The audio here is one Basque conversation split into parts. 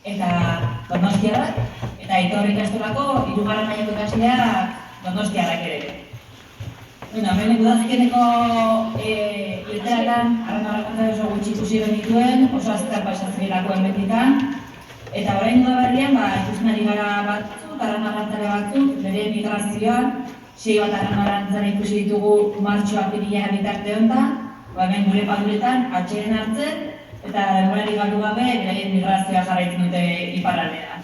eta donostiarrak, eta Aitor ikastolako 3. mailako ikaslea donostiarrak ere. Hemen udazkeneko irteetan, arrantza oso gutxi ikusi genituen, oso azkar pasatzerako hemendikan, eta orain berrian ikusten ari gara batzuk, arrantzale batzuk, bere migrazioan, 6 bat arrantzale ikusi ditugu martxoak apirilean bitarte honetan, hemen gure paduretan atxeden hartzen, eta denborari galdu gabe, beraien migrazioa jarraitzen dute iparraldean.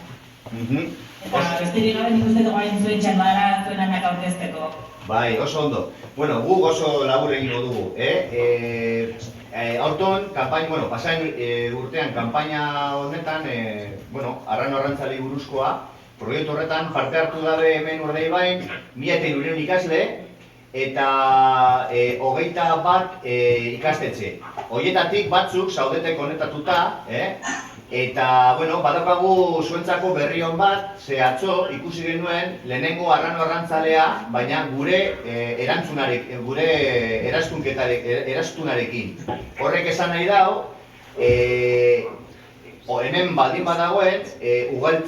Eta besterik gabe nik uste dugu hain zuen txandara zuen anak aurkezteko. Bai, oso ondo. Bueno, guk oso labur egingo dugu. Aurton, pasain urtean kanpaina honetan, arrantzalei buruzkoa, proiektu horretan parte hartu dabe hemen Urdaibain 1.300 ikasle eta 21 ikastetxe. Horietatik batzuk zaudete konektatuta, eta, badaukagu zuentzako berri hon bat, ze atzo ikusi genuen lehenengo arrantzalea, baina gure eraztunarekin. Horrek esan nahi dau, hemen baldin badagoen,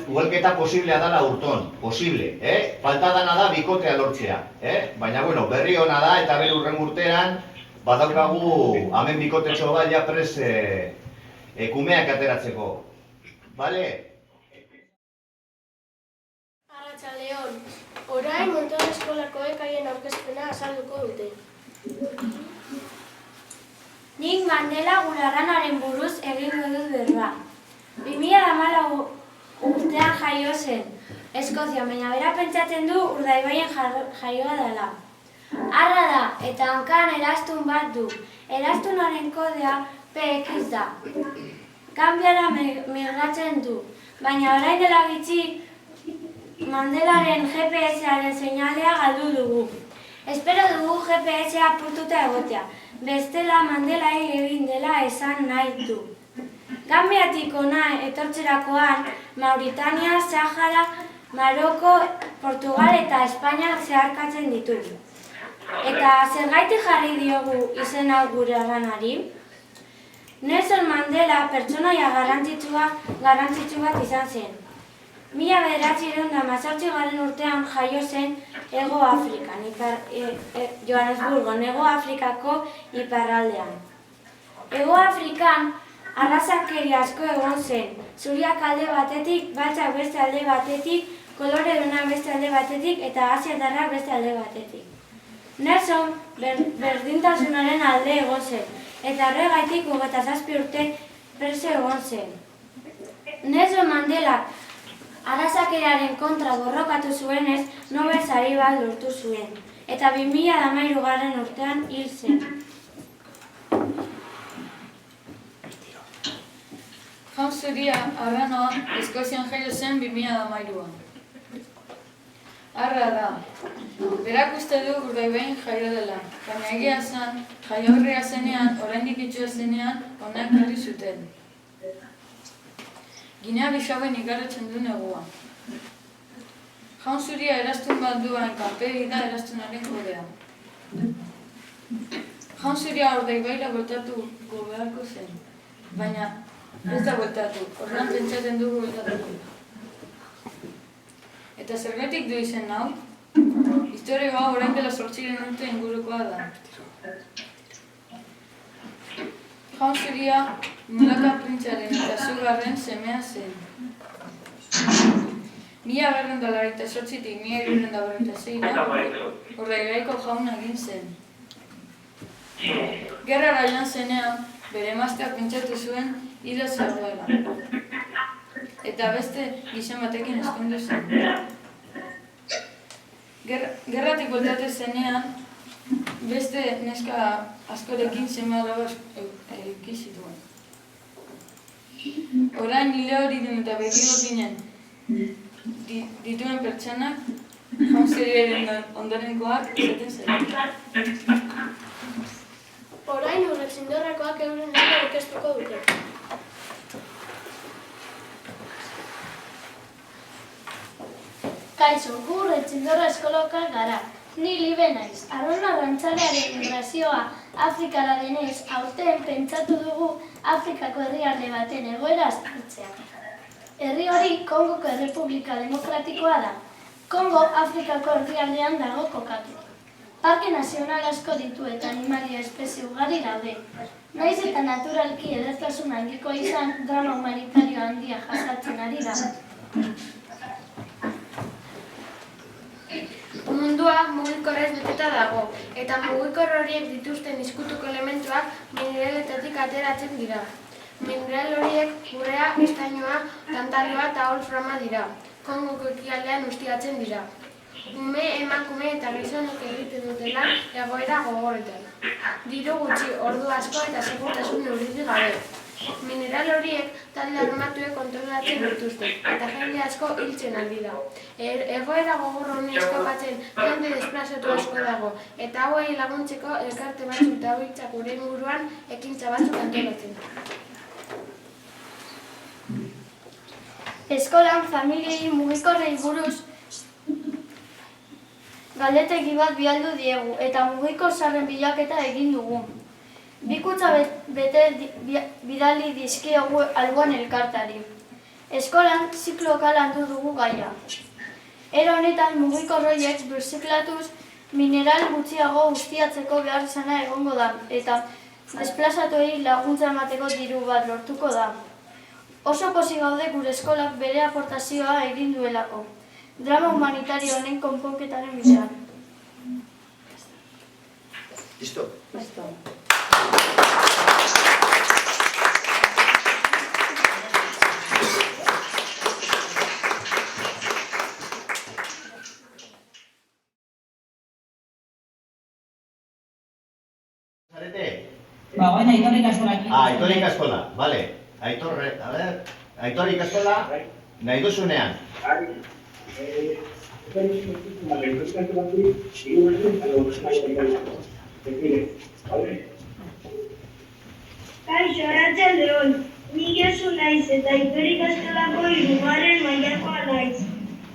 ugalketa posiblea dela urton, posible. Falta dana da bikotea lortzea. Baina, berri hona da eta bere urren urtean, badaukagu hemen bikotetxo bat ja pres kumeak ateratzeko. Bale? Arratsaldeon, orain Monton Eskolakoek haien aurkezpena azalduko dute. Nik Mandela Guraranaren buruz egingo dut berba. 2014 urtean jaio zen, Eskozian, baina bera pentsatzen du Urdaibaien jaioa dela. Arra da, eta hankan eraztun bat du. Eraztunaren kodea PX da. Kanbiara migratzen du, baina orain dela gitxi Mandelaren GPS-aren seinalea galdu dugu. Espero dugu GPS-a apurtuta egotea, bestela Mandelai egin dela esan nahi du. Kanbiatik hona etortzerakoan, Mauritania, Sahara, Maroko, Portugal eta Espainia zeharkatzen ditu. Eta zergatik jarri diogu izen hau Guraranari? Nelson Mandela pertsonaia garrantzitsu bat izan zen. 1918 urtean jaio zen Hego Afrikan, Johannesburgon, Hego Afrikako iparraldean. Hego Afrikan arrazakeria asko egon zen, zuriak alde batetik, beltzak beste alde batetik, koloreduna beste alde batetik eta asiatarrak beste alde batetik. Nelson berdintasunaren alde egon zen, eta horregaitik 27 urte preso egon zen. Nelson Mandelak arrazakeriaren kontra borrokatu zuenez, Nobel sari bat lortu zuen, eta 2013 urtean hil zen. Jaun zuria Arranoa Eskozian jaio zen 2013an. Arra da, berak uste du Urdaibain jaio dela, baina egia zen, jaio zenean, oraindik itxua zenean, onak jarri zuten. Ginea Bisauen igarotzen du negua. Jaun zuria eraztun bat duan kanpegi da eraztunaren kodea. Jaun zuria Urdaibaira bueltatuko beharko zen, baina ez da bueltatu, horrean pentsatzen dugu bueltatuko. Eta zergatik du izen hau? Historioa orain dela 8 urte ingurukoa da. Jaun zuria Mulaka printzaren eta Sugarren semea zen. 1928tik 1946 Urdaibaiko jauna egin zen. Gerrara joan zenean, bere emazteak pentsatu zuen hila zegoela. Eta beste gizon batekin ezkondu zen. Gerratik bueltatu zenean, beste neska askorekin seme-alaba eduki zituen. Orain hile hori duen eta begirotinen dituen pertsonak, jaun zuriaren ondorengoak izaten zen. Orain Urretzindorrakoak euren lana aurkeztuko dute. Kaixo, gu Urretzindorra eskolokal gara. Ni Libe naiz. Arrantzalearen migrazioa Afrikara denez, aurten pentsatu dugu Afrikako herrialde baten egoera aztertzea. Herri hori Kongoko Errepublika Demokratikoa da. Kongo Afrikako herrialdean dago kokatu. Parke nazional asko ditu eta animalia espezie ugari daude. Naiz eta naturalki edertasun handiko izan, drama humanitario handia jasatzen ari da. Mundua mugikorrez beteta dago, eta mugikor horiek dituzten izkutuko elementuak mineraletatik ateratzen dira. Mineral horiek urrea, estainoa, tantaloa eta wolframa dira. Kongoko ekialdean ustiatzen dira. Ume, emakume eta gizonek egiten dutela egoera gogorretan. Diru gutxi, ordu asko eta segurtasun neurririk gabe. Mineral horiek talde armatuek kontrolatzen dituzte, eta jende asko hiltzen ari da. Egoera gogor honi eskapatzen jende desplazatu asko dago, eta hauei laguntzeko elkarte batzuk dabiltzak gure inguruan ekintza batzuk antolatzen. Eskolan familiei mugikorrei buruz galdetegi bat bialdu diegu eta mugikor sarren bilaketa egin dugu. Bi kutxa bete bidali dizkiegu alboan elkartari. Eskolan zikloka landu dugu gaia. Era honetan mugikor horiek birziklatuz mineral gutxiago ustiatzeko behar izana egongo da eta desplazatuei laguntza emateko diru bat lortuko da. Oso pozik gaude gure eskolak bere aportazioa egin duelako. Drama humanitario honen konponketaren bidean. Listo? Listo. Bueno, Aitor ikastola. Aitor ikastola, vale. Aitor, a ver, Aitor ikastola, nahi duzunean. Kaixo, arratsaldeon. Ni Josu naiz eta Aitor ikastolako 3. mailakoa naiz.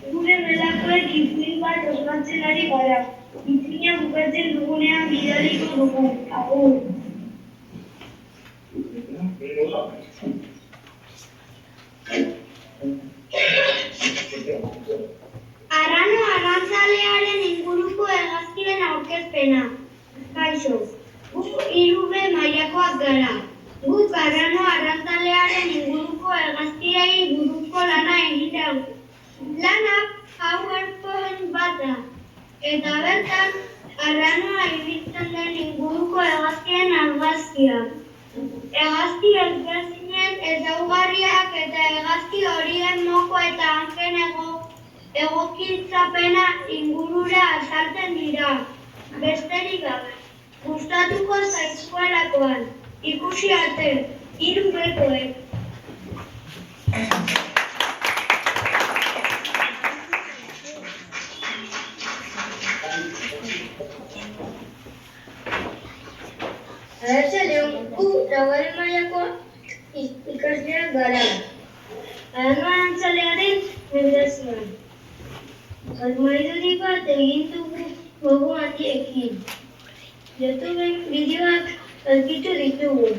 Gure gelakoek ipuin bat ospatzen ari gara. Ipuina bukatzen dugunean bidaliko dugu. Agur. Arrano arrantzalearen inguruko hegazkien aurkezpena. Kaixo, guk 3. mailakoak gara. Guk arrano arrantzalearen inguruko hegazkiei buruzko lana egiten dugu. Lanak PowerPoint bat da. Eta bertan, arranoa ibiltzen den inguruko hegazkien argazkiak. Hegazki ezberdinen ezaugarriak eta hegazki horien moko eta hanken egokitzapena ingurura azaltzen dira. Besterik gabe, gustatuko zaizuelakoan, ikusi arte, 3 bekoek. Arratsaldeon, gu 4. mailako ikasleak gara. Arrano arrantzalearen migrazioan. Armairurik bat egin dugu gogo handiekin. YouTubeen bideoak aurkitu ditugu.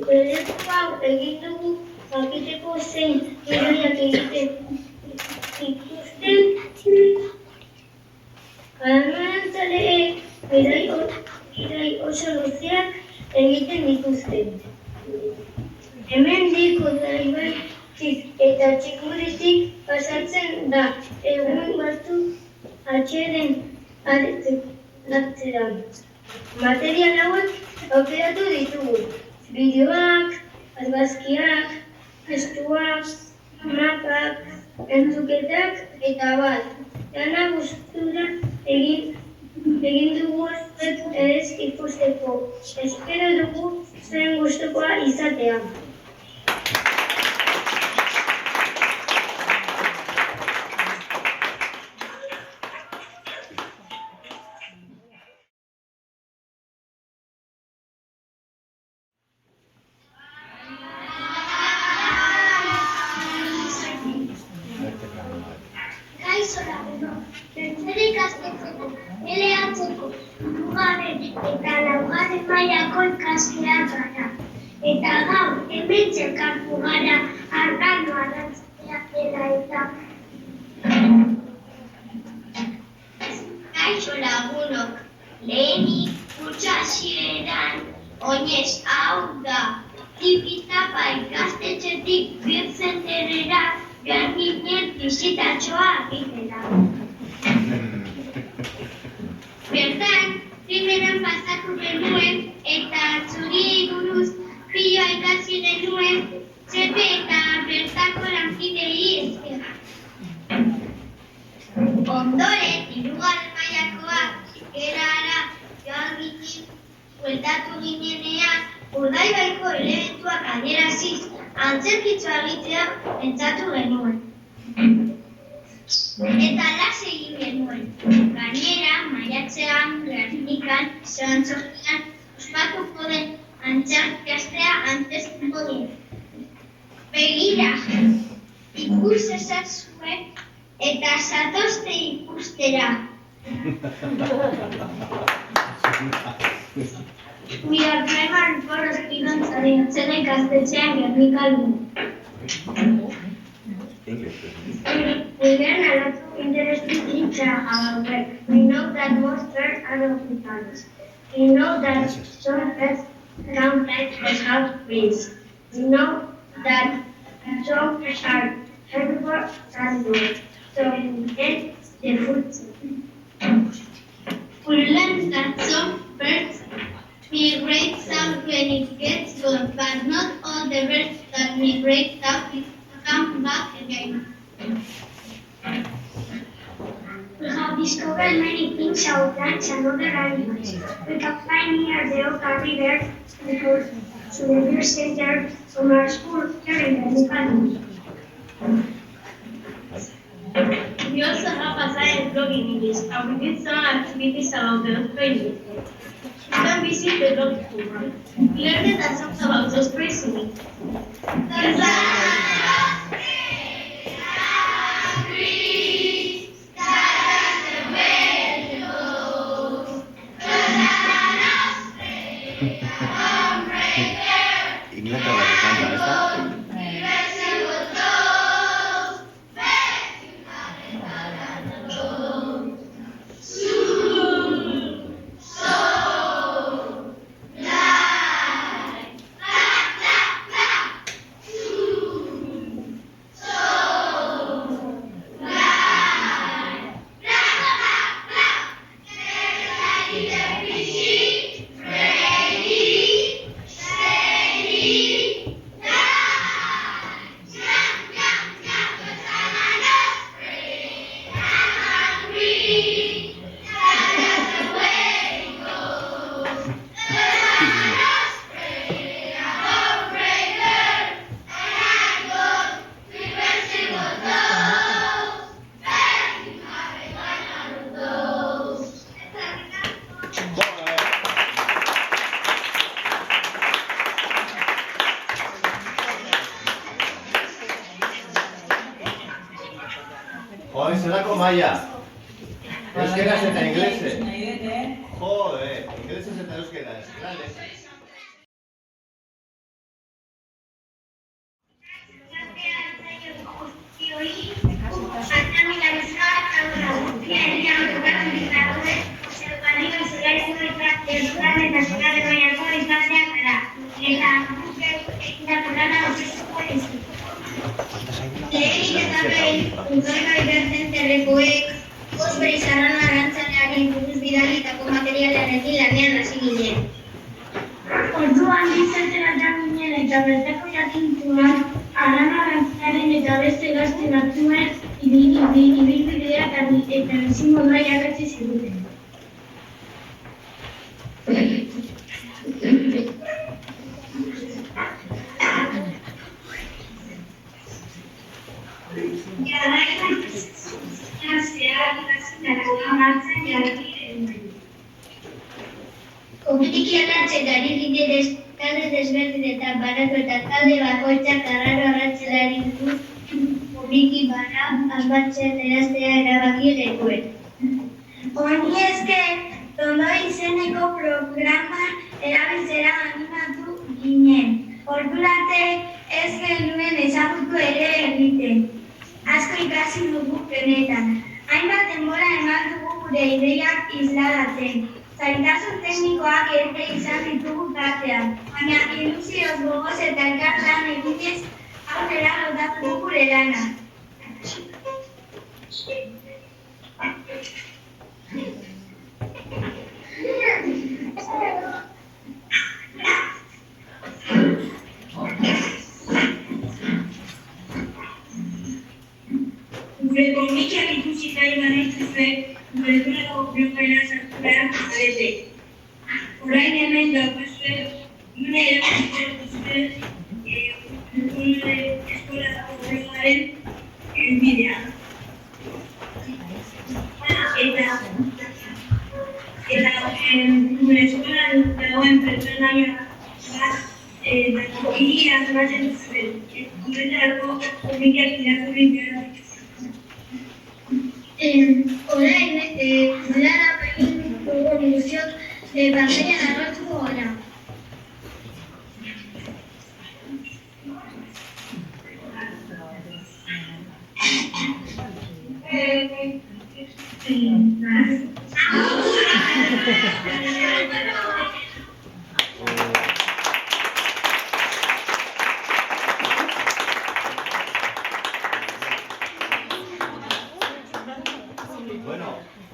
Proiektu hau egin dugu jakiteko zein gidoiak egiten dituzten. Arrano arrantzaleek bidai oso luzeak egiten dituzte. Hemendik Urdaibaik eta Txingurritik pasatzen da egun batzuk atxeden hartzera. Material hauek aukeratu ditugu. Bideoak, argazkiak, testuak, mapak, entzuketak eta bat. Lana gustura egin dugu ez ikusteko. Espero dugu zuen gustukoa izatea. Kaixo lagunok, tertzera ikastetxeko, LH-ko, 2. eta 4. mailako ikasleak gara. Eta gaur, hemen txerkatu gara arrano dela eta. Kaixo lagunok, lehenik kurtso hasieran oinez hau da. Tipitapa ikastetxetik birzenterera garbinen bizitatxoa egitera. Bertan, primeran pasatu genuen eta zuriei buruz piloa ikasi genuen zepe eta bertako lankidei esker. Ondoren, hirugarren mailakoak ikerara joan ginen, bueltatu ginenean, Urdaibaiko elementuak adieraziz, antzerkitzoa egitea pentsatu genuen. Eta las egin genuen. Gainera, maiatzean, Gernikan, Zantzokian, ospatuko den antzerkastea antzestuko dira. Begira, ikus ezazue eta zatozte ikustera. We are primary for students at the Seneca Kastetxean Gernikan. We learn a lot of interesting things about work. We know that most birds are hospitals. We know that some pets can fly without wings. We know that some fish are herbivores and good, so we get the food. We learn that some birds migrate south when it gets cold, but not all the birds that migrate south come back again. We have discovered many things about plants and other animals. We can fly near the Oka River to the beer center from our school here in Gernikan. We also have a science blog in English, and we did some activities about the ospreys. We can visit the dog tour. We learned that songs about ospreys singing. Inglaterra que canta esta. Joder, zelako maia. Euskeraz eta inglesez. Joder, inglesez eta euskeraz. Grande. Osprey sarrana arrantzaleari buruz bidalitako materialarekin lanean hasi ginen. Orduan izatera ginen eta bertako jakintuan arrana arrantzalearen eta beste gazte batzuen ibilbideak eta bizimodua jakatsi ziguten. Komitikian ari ginen talde desberdin eta baratu eta talde bakoitzak arraro arrantzelari buruz komiki bara asmatzen eraztea erabaki genuen. Honi esker, Tondo izeneko programa erabiltzera animatu ginen. Ordurarte ez genuen ezagutu ere egiten. ikasi dugu benetan. Hainbat denbora eman dugu gure ideiak isladatzen. Zailtasun teknikoak ere izan ditugu tartean, baina ilusioz gogoz eta elkarlan eginez aurrera botatu dugu gure lana. Gure komikiak ikusi nahi banaituzue, gure durako blogaina sartu behar zarete. Orain hemen daukazue, gune erakusiko duzue, gure eskolako blogaren helbidea. Eta gure eskolan dagoen pertsonaia bat hiri asmatzen zuen. Guretarako komikiak irakurri behar dituzue. Orain, lana egin dugun ilusioz pantailan agertuko gara. Bueno,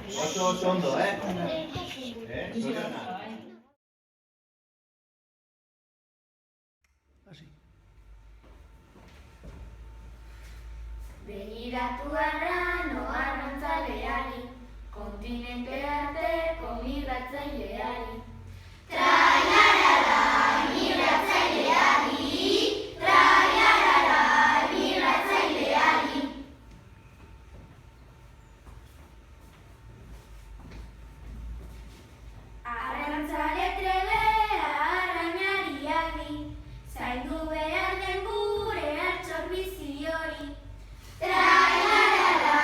oso ondo, zorionak. Begiratu arran oarrontzaleari, kontinente arteko migratzaileari. Traiarara, migratzaileari, traiarara, migratzaileari. Arrantzale trebea arrainariari, zaindu behar den gure altxor bizi hori. Traiarara,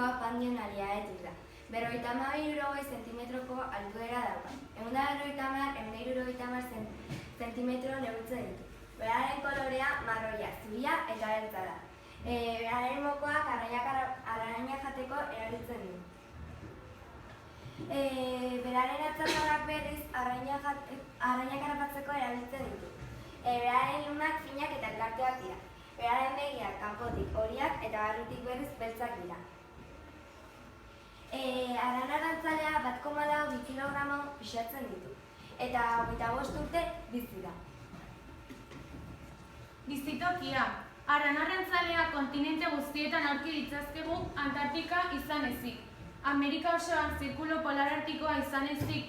Atlantikoa pandionalia da. 52-60 zentimetroko altuera dauka. 150-160 zentimetro neurtzen ditu. Beraren kolorea marroia, zuria eta beltza da. Beraren mokoak arraina jateko erabiltzen du. Beraren atzapalak berriz arrainak harrapatzeko erabiltzen ditu. Beraren lunak finak eta elkarteak dira. Beraren begiak kanpotik horiak eta barrutik berriz beltzak dira. Arranarrantzalea 1,2 kilogramo pisatzen ditu. Eta 25 urte bizi da. Bizitokia. Arranarrantzalea kontinente guztietan aurki ditzazkegu Antartika izan ezik. Amerika osoan zirkulo polarartikoa izan ezik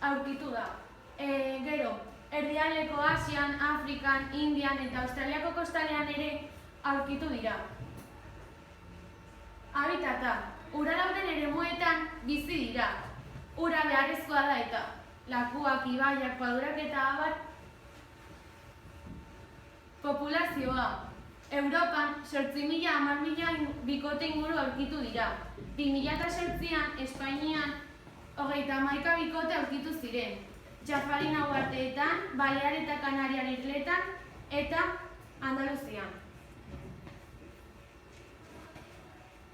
aurkitu da. Gero, erdialdeko Asian, Afrikan, Indian eta Australiako kostalean ere aurkitu dira. Habitata. Ura dauden eremuetan bizi dira. Ura beharrezkoa da eta lakuak, ibaiak, padurak eta abar. Populazioa. Europan 8.000-10.000 bikote inguru aurkitu dira. 2008an Espainian 31 bikote aurkitu ziren. Jafarin uharteetan, Balear eta Kanariar isletan eta Andaluzian.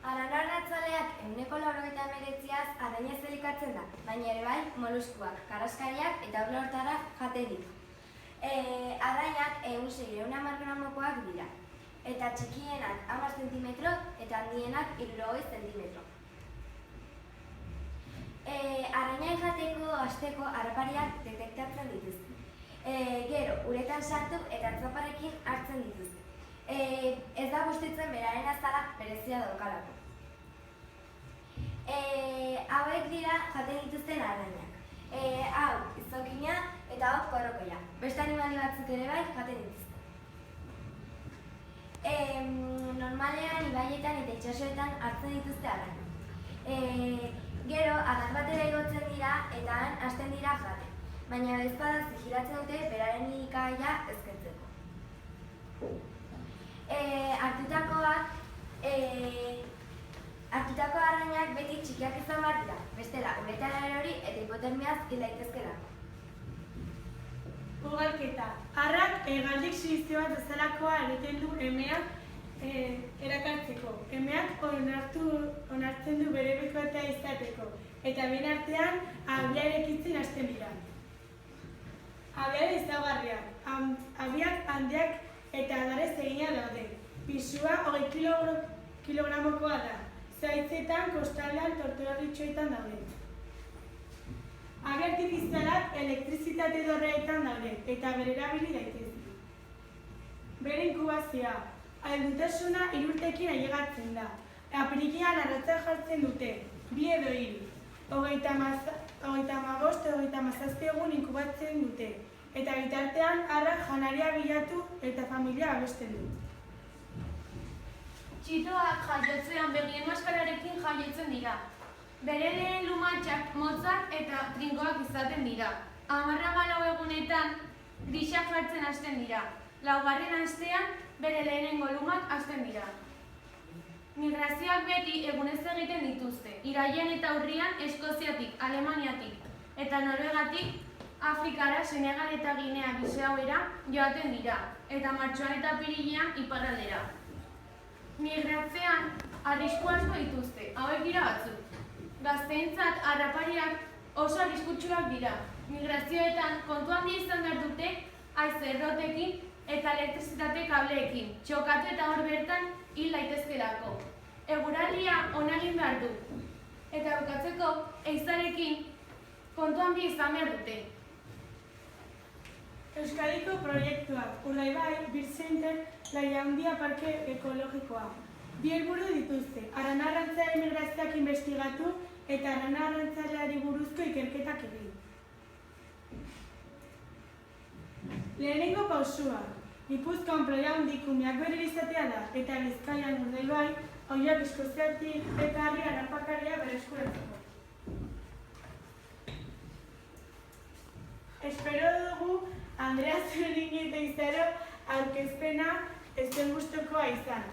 Arranarrantzaleak 199az arrainez elikatzen da, baina ere bai moluskuak, karaskariak eta urla hortara jaten ditu. Arrainak 110 gramokoak dira, eta txikienak 10 zentimetro eta handienak 60 zentimetro. Arraina jateko hasteko harrapariak detektatzen dituzte. Gero, uretan sartu eta atzaparrekin hartzen dituzte. Ez da bustitzen beraren azala berezia daukalako. Hauek dira jaten dituzten arrainak. Hau izokina eta hau korrokoia. Beste animali batzuk ere bai jaten dituzte. Normalean ibaietan eta itsasoetan hartzen dituzte arrainak. Gero, adar batera igotzen dira eta han hasten dira jaten. Baina bezpada zigilatzen dute beraren irikaia ezkentzeko. Hartutako arrainak beti txikiak izan behar dira, bestela uretara erori eta hipotermiaz hil daitezkeelako. Ugalketa. Arrak galdik silizio bat bezalakoa egiten du emeak erakartzeko. Emeak onartzen du bere bikotea izateko, eta bien artean abia erekitzen hasten dira. Abiaren ezaugarriak. Abiak handiak eta adarrez egina daude. Pisua 20 kilogramokoa da. Zaitzetan, kostaldean, tortorritxoetan daude. Abi artifizialak elektrizitate dorreetan daude eta bererabili daitezke. Bere inkubazioa. Heldutasuna 3 urtekin ailegatzen da. Apirilean arratza jartzen dute, 2 edo 3. 35-37 egun inkubatzen dute. Eta bitartean arrak janaria bilatu eta familia babesten du. Txitoak jaiotzean begien maskararekin jaiotzen dira. Bere lehen lumatxak motzak eta trinkoak izaten dira. 14 egunetan grisak jartzen hasten dira. 4. astean bere lehenengo lumak hasten dira. Migrazioak beti egunez egiten dituzte. Irailean eta urrian Eskoziatik, Alemaniatik eta Norvegatik Afrikara, Senegal eta Ginea Biseauera joaten dira, eta martxoan eta apirilean iparraldera. Migratzean arrisku asko dituzte, hauek dira batzuk. Gazteentzat harrapariak oso arriskutsuak dira. Migrazioetan kontu handia izan behar dute haize errotekin eta elektrizitate kableekin, txokatu eta hor bertan hil daitezkelako. Eguraldia ona egin behar du. Eta bukatzeko, ehizarekin kontu handia izan behar dute. Euskadiko proiektuak, Urdaibai, Bird Center, Laiaundia Parke Ekologikoa. 2 helburu dituzte, arranarrantzaren migrazioak investigatu eta arranarrantzaleari buruzko ikerketak egin. Lehenengo pausua, Gipuzkoan Laiaundik umeak bere izatea da, eta Bizkaian Urdaibai, Oiak Eskoziatik eta Harri harrapakaria bereskuratzeko. Espero dugu Andrea Zurigin eta Izaro aurkezpena ez zen gustukoa izan.